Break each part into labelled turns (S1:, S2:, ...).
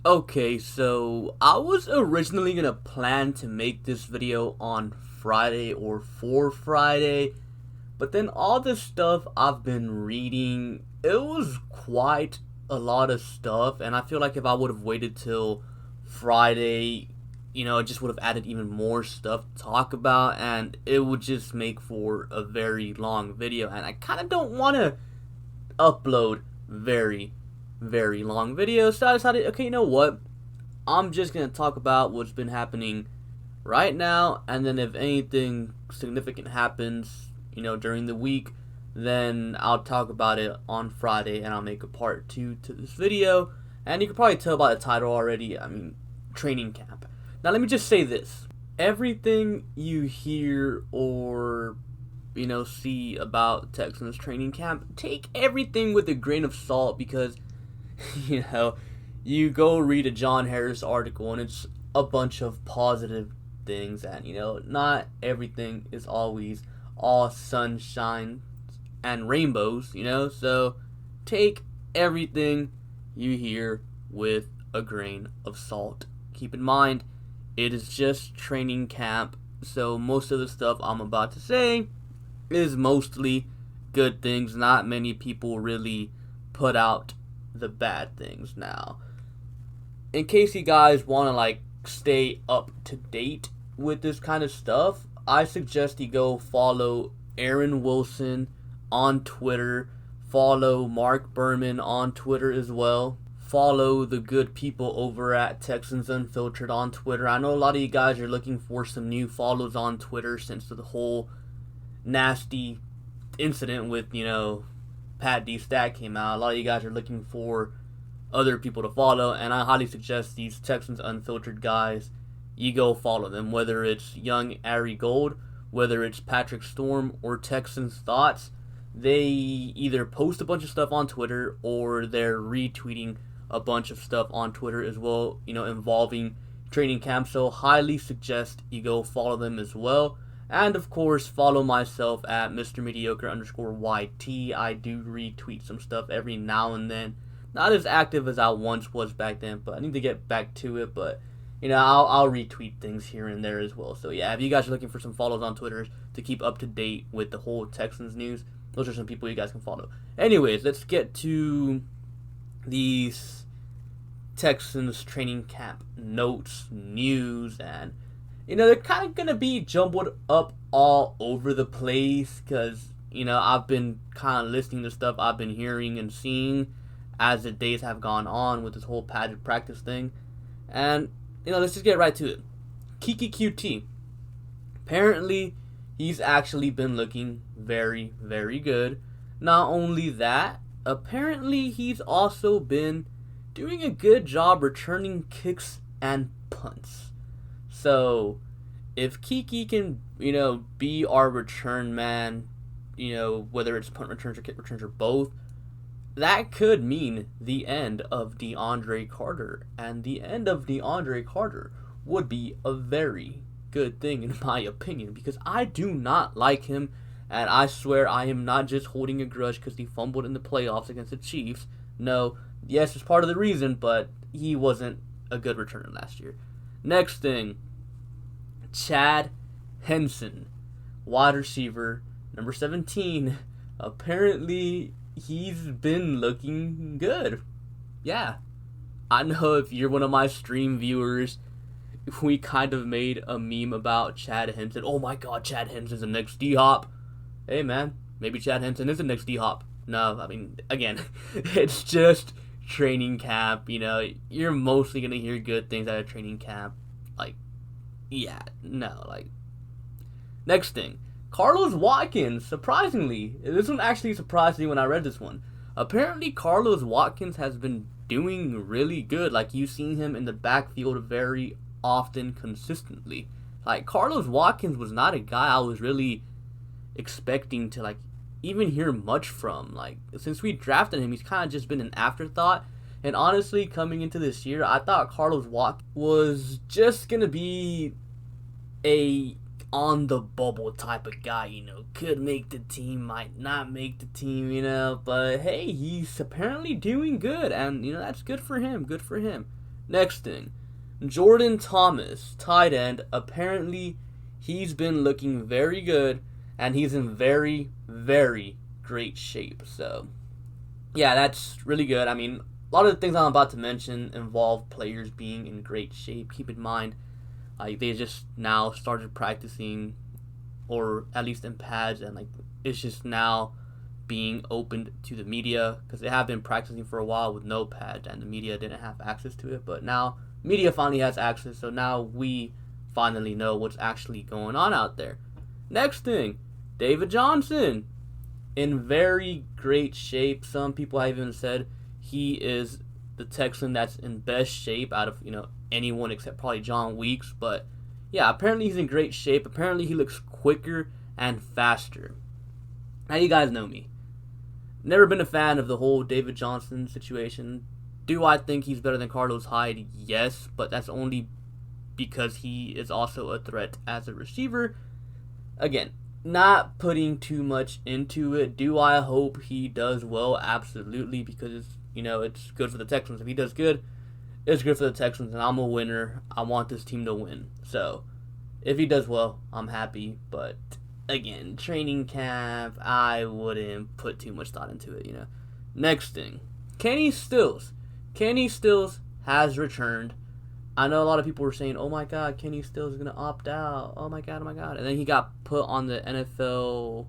S1: Okay, so I was originally gonna plan to make this video on Friday or for Friday, but then all the stuff I've been reading, it was quite a lot of stuff, and I feel like if I would have waited till Friday, it just would have added even more stuff to talk about, and it would just make for a very long video, and I kind of don't want to upload very long videos, so I decided, okay, you know what? I'm just going to talk about what's been happening right now, and then if anything significant happens, during the week, then I'll talk about it on Friday, and I'll make a part 2 to this video, and you can probably tell by the title already, training camp. Now, let me just say this. Everything you hear or see about Texans training camp, take everything with a grain of salt because you go read a John Harris article and it's a bunch of positive things, and not everything is always all sunshine and rainbows, so take everything you hear with a grain of salt. Keep in mind, it is just training camp, so most of the stuff I'm about to say is mostly good things. Not many people really put out the bad things. Now, in case you guys want to stay up to date with this kind of stuff, I suggest you go follow Aaron Wilson on Twitter, follow Mark Berman on Twitter as well, follow the good people over at Texans Unfiltered on Twitter. I know a lot of you guys are looking for some new follows on Twitter since the whole nasty incident with Pat D Stat came out. A lot of you guys are looking for other people to follow, and I highly suggest these Texans Unfiltered guys, you go follow them, whether it's Young Ari Gold, whether it's Patrick Storm, or Texans Thoughts. They either post a bunch of stuff on Twitter or they're retweeting a bunch of stuff on Twitter as well, involving training camp, so highly suggest you go follow them as well. And of course, follow myself at Mr. Mediocre _YT. I do retweet some stuff every now and then. Not as active as I once was back then, but I need to get back to it. But, I'll retweet things here and there as well. So yeah, if you guys are looking for some follows on Twitter to keep up to date with the whole Texans news, those are some people you guys can follow. Anyways, let's get to these Texans training camp notes, news, and they're kind of going to be jumbled up all over the place because, I've been kind of listening to stuff I've been hearing and seeing as the days have gone on with this whole padded practice thing. And, let's just get right to it. Kiki Qt. Apparently, he's actually been looking very good. Not only that, apparently he's also been doing a good job returning kicks and punts. So, if Kiki can, be our return man, whether it's punt returns or kick returns or both, that could mean the end of DeAndre Carter. And the end of DeAndre Carter would be a very good thing, in my opinion, because I do not like him, and I swear I am not just holding a grudge because he fumbled in the playoffs against the Chiefs. No, yes, it's part of the reason, but he wasn't a good returner last year. Next thing, Chad Henson, wide receiver, number 17. Apparently, he's been looking good. Yeah. I know if you're one of my stream viewers, we kind of made a meme about Chad Henson. Oh my god, Chad Henson's the next D-Hop. Hey man, maybe Chad Henson is the next D-Hop. No, again, it's just training camp. You're mostly going to hear good things out of training camp. Next thing, Carlos Watkins, surprisingly, this one actually surprised me when I read this one. Apparently, Carlos Watkins has been doing really good. You've seen him in the backfield very often, consistently. Carlos Watkins was not a guy I was really expecting to, even hear much from. Since we drafted him, he's kind of just been an afterthought. And honestly, coming into this year, I thought Carlos Watkins was just going to be a on-the-bubble type of guy, could make the team, might not make the team, but hey, he's apparently doing good, and, that's good for him, Next thing, Jordan Thomas, tight end. Apparently, he's been looking very good, and he's in very, very great shape. So, yeah, that's really good. I mean, a lot of the things I'm about to mention involve players being in great shape. Keep in mind, they just now started practicing, or at least in pads, and it's just now being opened to the media, because they have been practicing for a while with no pads, and the media didn't have access to it. But now media finally has access, so now we finally know what's actually going on out there. Next thing, David Johnson, in very great shape. Some people have even said he is the Texan that's in best shape out of anyone except probably John Weeks. But yeah, apparently he's in great shape. Apparently he looks quicker and faster. Now, you guys know me. Never been a fan of the whole David Johnson situation. Do I think he's better than Carlos Hyde? Yes, but that's only because he is also a threat as a receiver. Again, not putting too much into it. Do I hope he does well? Absolutely, because it's good for the Texans. If he does good, it's good for the Texans, and I'm a winner. I want this team to win. So, if he does well, I'm happy. But again, training camp, I wouldn't put too much thought into it. Next thing, Kenny Stills. Kenny Stills has returned. I know a lot of people were saying, "Oh my God, Kenny Stills is gonna opt out. Oh my God, and then he got put on the NFL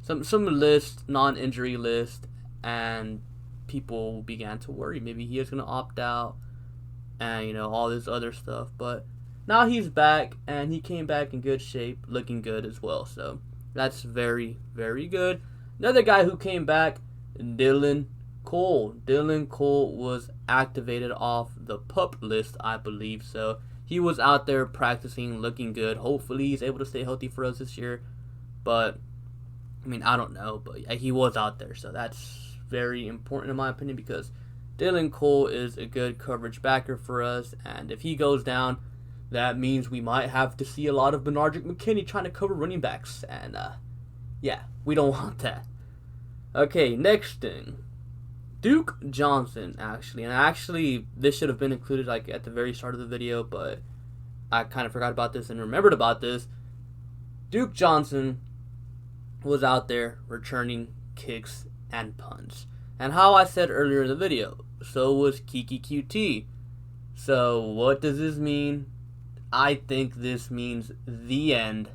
S1: some list, non-injury list, and people began to worry maybe he is gonna opt out, and all this other stuff. But now he's back, and he came back in good shape, looking good as well. So that's very, very good. Another guy who came back, Dylan Cole. Dylan Cole was activated off the PUP list, I believe. So he was out there practicing, looking good. Hopefully he's able to stay healthy for us this year. But, I mean, I don't know. But he was out there. So that's very important in my opinion, because Dylan Cole is a good coverage backer for us. And if he goes down, that means we might have to see a lot of Benardrick McKinney trying to cover running backs. And, yeah, we don't want that. Okay, next thing. Duke Johnson, actually. And this should have been included, at the very start of the video, but I kind of forgot about this and remembered about this. Duke Johnson was out there returning kicks and punts. And how I said earlier in the video, so was Kiki Qt. So, what does this mean? I think this means the end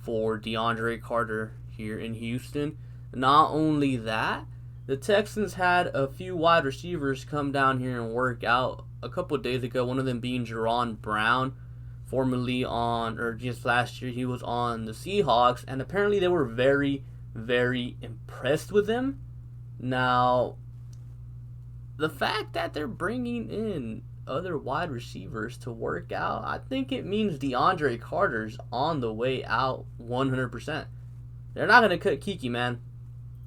S1: for DeAndre Carter here in Houston. Not only that, the Texans had a few wide receivers come down here and work out a couple of days ago, one of them being Jaron Brown, just last year he was on the Seahawks, and apparently they were very, very impressed with him. Now, the fact that they're bringing in other wide receivers to work out, I think it means DeAndre Carter's on the way out 100%. They're not going to cut Kiki, man.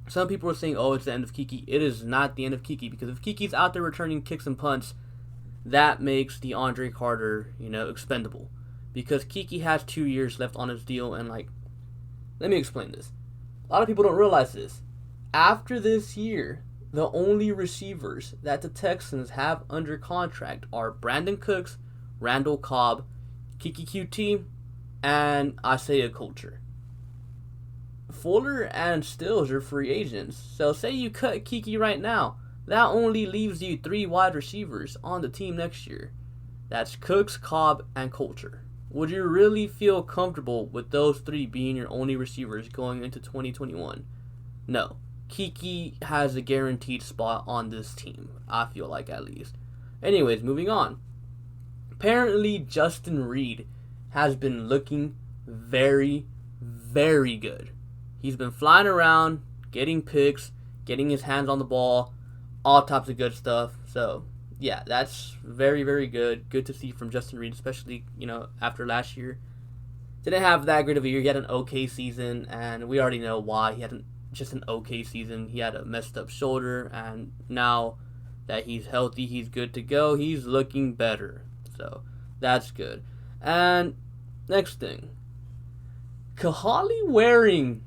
S1: Some people are saying, oh, it's the end of Kiki. It is not the end of Kiki, because if Kiki's out there returning kicks and punts, that makes DeAndre Carter, expendable. Because Kiki has 2 years left on his deal, and, let me explain this. A lot of people don't realize this. After this year, the only receivers that the Texans have under contract are Brandon Cooks, Randall Cobb, Kiki Qt, and Isaiah Coulter. Fuller and Stills are free agents. So say you cut Kiki right now, that only leaves you 3 wide receivers on the team next year. That's Cooks, Cobb, and Coulter. Would you really feel comfortable with those 3 being your only receivers going into 2021? No. Kiki has a guaranteed spot on this team, I feel like, at least. Anyways, moving on. Apparently, Justin Reed has been looking very, very good. He's been flying around, getting picks, getting his hands on the ball, all types of good stuff. So, yeah, that's very, very good. Good to see from Justin Reed, especially, after last year. Didn't have that great of a year. He had an okay season, and we already know why. He had just an okay season. He had a messed up shoulder, and now that he's healthy, he's good to go. He's looking better. So, that's good. And next thing. Kahali Waring.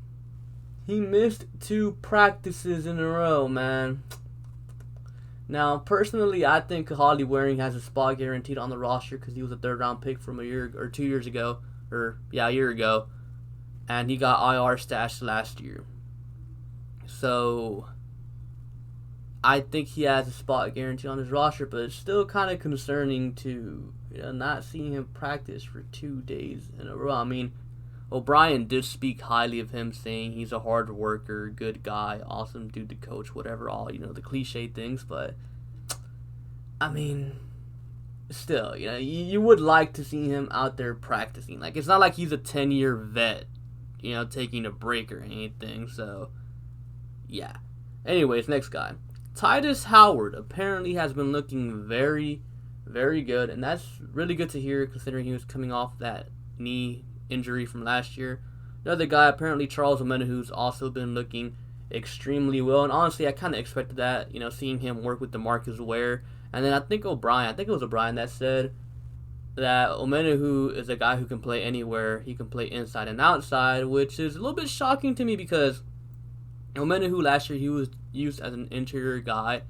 S1: He missed 2 practices in a row, man. Now, personally, I think Holly Waring has a spot guaranteed on the roster because he was a third-round pick from a year or 2 years ago, a year ago, and he got IR stashed last year. So, I think he has a spot guaranteed on his roster, but it's still kind of concerning to not seeing him practice for 2 days in a row. I mean, O'Brien did speak highly of him, saying he's a hard worker, good guy, awesome dude to coach, whatever, all, the cliche things, but, I mean, still, you would like to see him out there practicing. Like, it's not like he's a 10-year vet, taking a break or anything, so, yeah. Anyways, next guy. Titus Howard apparently has been looking very, very good, and that's really good to hear considering he was coming off that knee injury from last year. Another guy, apparently Charles Omenihu, who's also been looking extremely well, and honestly, I kind of expected that, seeing him work with DeMarcus Ware. And then I think it was O'Brien that said that Omenihu is a guy who can play anywhere. He can play inside and outside, which is a little bit shocking to me because Omenihu last year, he was used as an interior guy,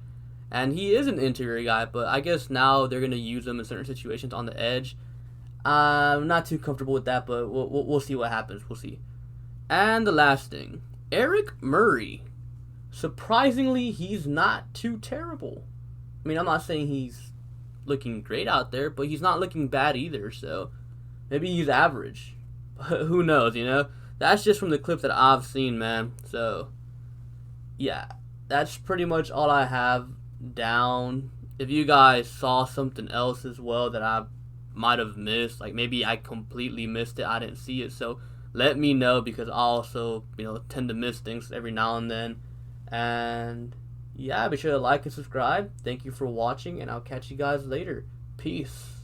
S1: and he is an interior guy, but I guess now they're going to use him in certain situations on the edge. I'm not too comfortable with that, but we'll see what happens. We'll see. And the last thing, Eric Murray. Surprisingly, he's not too terrible. I mean, I'm not saying he's looking great out there, but he's not looking bad either, so maybe he's average. Who knows, That's just from the clips that I've seen, man. So, yeah, that's pretty much all I have down. If you guys saw something else as well that I might have missed, like maybe I completely missed it, I didn't see it, so let me know because I also, tend to miss things every now and then. And yeah, be sure to like and subscribe. Thank you for watching, and I'll catch you guys later. Peace.